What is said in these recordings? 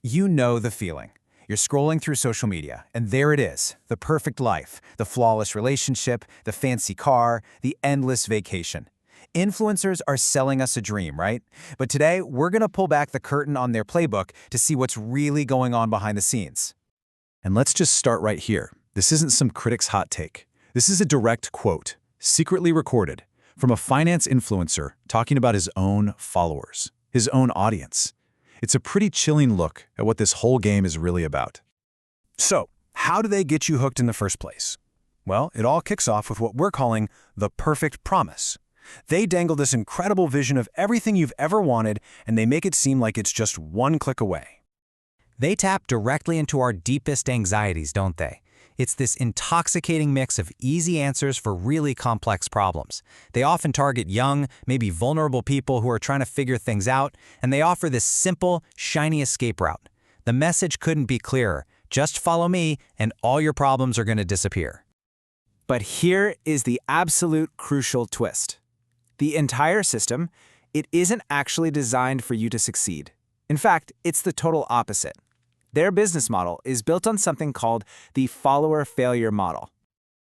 You know the feeling. You're scrolling through social media, and there it is, the perfect life, the flawless relationship, the fancy car, the endless vacation. Influencers are selling us a dream, right? But today, we're going to pull back the curtain on their playbook to see what's really going on behind the scenes. And let's just start right here. This isn't some critic's hot take. This is a direct quote, secretly recorded, from a finance influencer talking about his own followers, his own audience. It's a pretty chilling look at what this whole game is really about. So, how do they get you hooked in the first place? Well, it all kicks off with what we're calling the perfect promise. They dangle this incredible vision of everything you've ever wanted, and they make it seem like it's just one click away. They tap directly into our deepest anxieties, don't they? It's this intoxicating mix of easy answers for really complex problems. They often target young, maybe vulnerable people who are trying to figure things out, and they offer this simple, shiny escape route. The message couldn't be clearer. Just follow me, and all your problems are going to disappear. But here is the absolute crucial twist. The entire system, it isn't actually designed for you to succeed. In fact, it's the total opposite. Their business model is built on something called the follower failure model.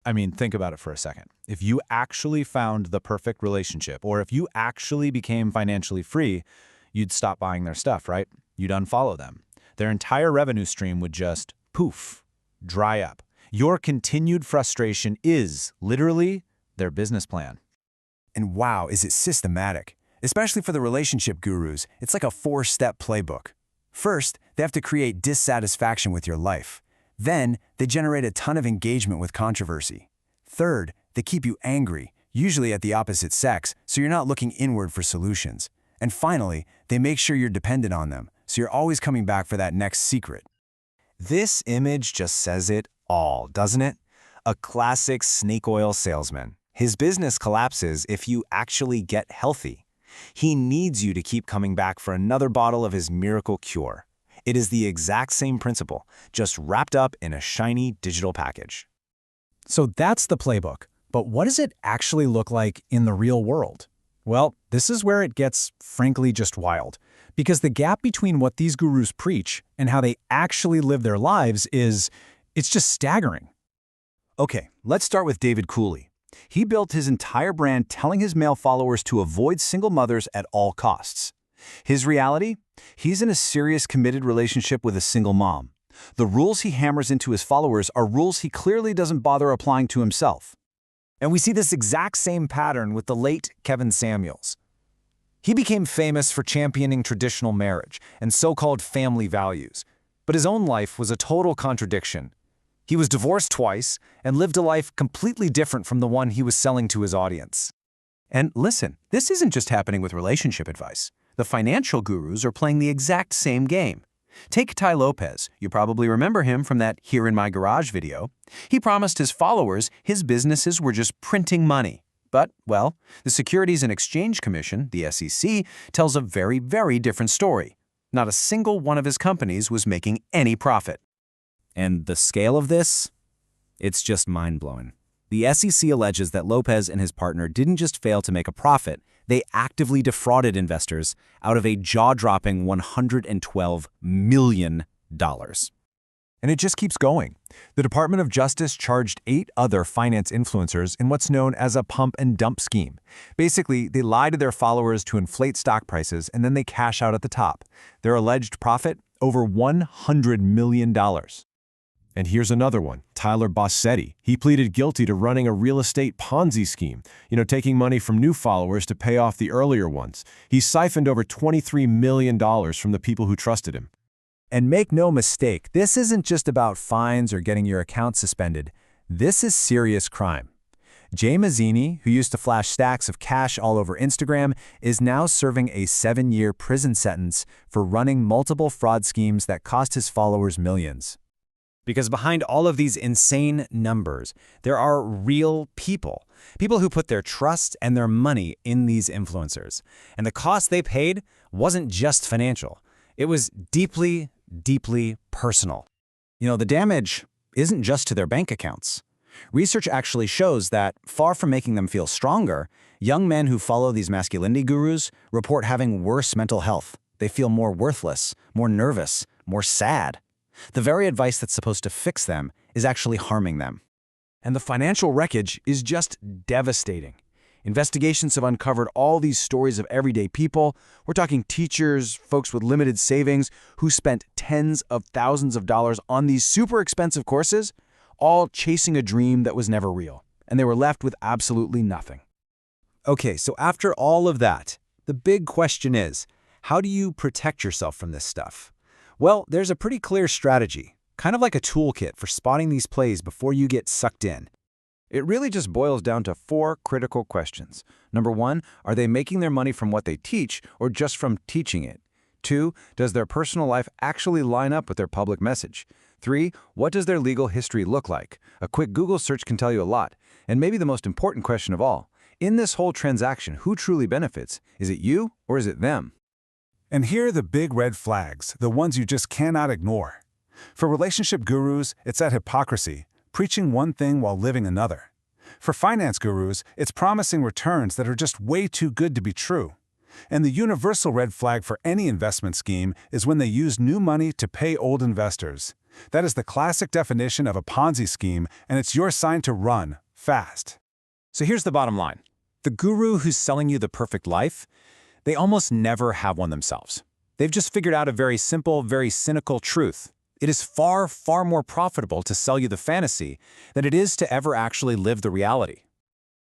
I mean, think about it for a second. If you actually found the perfect relationship, or if you actually became financially free, you'd stop buying their stuff, right? You'd unfollow them. Their entire revenue stream would just, poof, dry up. Your continued frustration is, literally, their business plan. And wow, is it systematic. Especially for the relationship gurus, it's like a 4-step playbook. First, they have to create dissatisfaction with your life. Then, they generate a ton of engagement with controversy. Third, they keep you angry, usually at the opposite sex, so you're not looking inward for solutions. And finally, they make sure you're dependent on them, so you're always coming back for that next secret. This image just says it all, doesn't it? A classic snake oil salesman. His business collapses if you actually get healthy. He needs you to keep coming back for another bottle of his miracle cure. It is the exact same principle, just wrapped up in a shiny digital package. So that's the playbook. But what does it actually look like in the real world? Well, this is where it gets, frankly, just wild. Because the gap between what these gurus preach and how they actually live their lives it's just staggering. Okay, let's start with David Cooley. He built his entire brand telling his male followers to avoid single mothers at all costs. His reality? He's in a serious committed relationship with a single mom. The rules he hammers into his followers are rules he clearly doesn't bother applying to himself. And we see this exact same pattern with the late Kevin Samuels. He became famous for championing traditional marriage and so-called family values, but his own life was a total contradiction. He was divorced twice and lived a life completely different from the one he was selling to his audience. And listen, this isn't just happening with relationship advice. The financial gurus are playing the exact same game. Take Tai Lopez. You probably remember him from that Here in My Garage video. He promised his followers his businesses were just printing money. But, well, the Securities and Exchange Commission, the SEC, tells a very, very different story. Not a single one of his companies was making any profit. And the scale of this? It's just mind-blowing. The SEC alleges that Lopez and his partner didn't just fail to make a profit, they actively defrauded investors out of a jaw-dropping $112 million. And it just keeps going. The Department of Justice charged 8 other finance influencers in what's known as a pump and dump scheme. Basically, they lie to their followers to inflate stock prices and then they cash out at the top. Their alleged profit? Over $100 million. And here's another one, Tyler Bossetti. He pleaded guilty to running a real estate Ponzi scheme, taking money from new followers to pay off the earlier ones. He siphoned over $23 million from the people who trusted him. And make no mistake, this isn't just about fines or getting your account suspended. This is serious crime. Jay Mazzini, who used to flash stacks of cash all over Instagram, is now serving a 7-year prison sentence for running multiple fraud schemes that cost his followers millions. Because behind all of these insane numbers, there are real people. People who put their trust and their money in these influencers. And the cost they paid wasn't just financial. It was deeply, deeply personal. The damage isn't just to their bank accounts. Research actually shows that, far from making them feel stronger, young men who follow these masculinity gurus report having worse mental health. They feel more worthless, more nervous, more sad. The very advice that's supposed to fix them is actually harming them. And the financial wreckage is just devastating. Investigations have uncovered all these stories of everyday people. We're talking teachers, folks with limited savings, who spent tens of thousands of dollars on these super expensive courses, all chasing a dream that was never real. And they were left with absolutely nothing. Okay, so after all of that, the big question is, how do you protect yourself from this stuff? Well, there's a pretty clear strategy, kind of like a toolkit for spotting these plays before you get sucked in. It really just boils down to 4 critical questions. Number 1, are they making their money from what they teach or just from teaching it? 2, does their personal life actually line up with their public message? 3, what does their legal history look like? A quick Google search can tell you a lot. And maybe the most important question of all, in this whole transaction, who truly benefits? Is it you or is it them? And here are the big red flags, the ones you just cannot ignore. For relationship gurus, it's that hypocrisy, preaching one thing while living another. For finance gurus, it's promising returns that are just way too good to be true. And the universal red flag for any investment scheme is when they use new money to pay old investors. That is the classic definition of a Ponzi scheme, and it's your sign to run fast. So here's the bottom line. The guru who's selling you the perfect life, they almost never have one themselves. They've just figured out a very simple, very cynical truth. It is far, far more profitable to sell you the fantasy than it is to ever actually live the reality.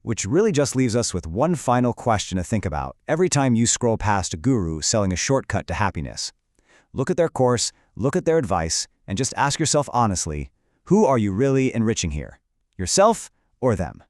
Which really just leaves us with one final question to think about every time you scroll past a guru selling a shortcut to happiness. Look at their course, look at their advice, and just ask yourself honestly, who are you really enriching here? Yourself or them?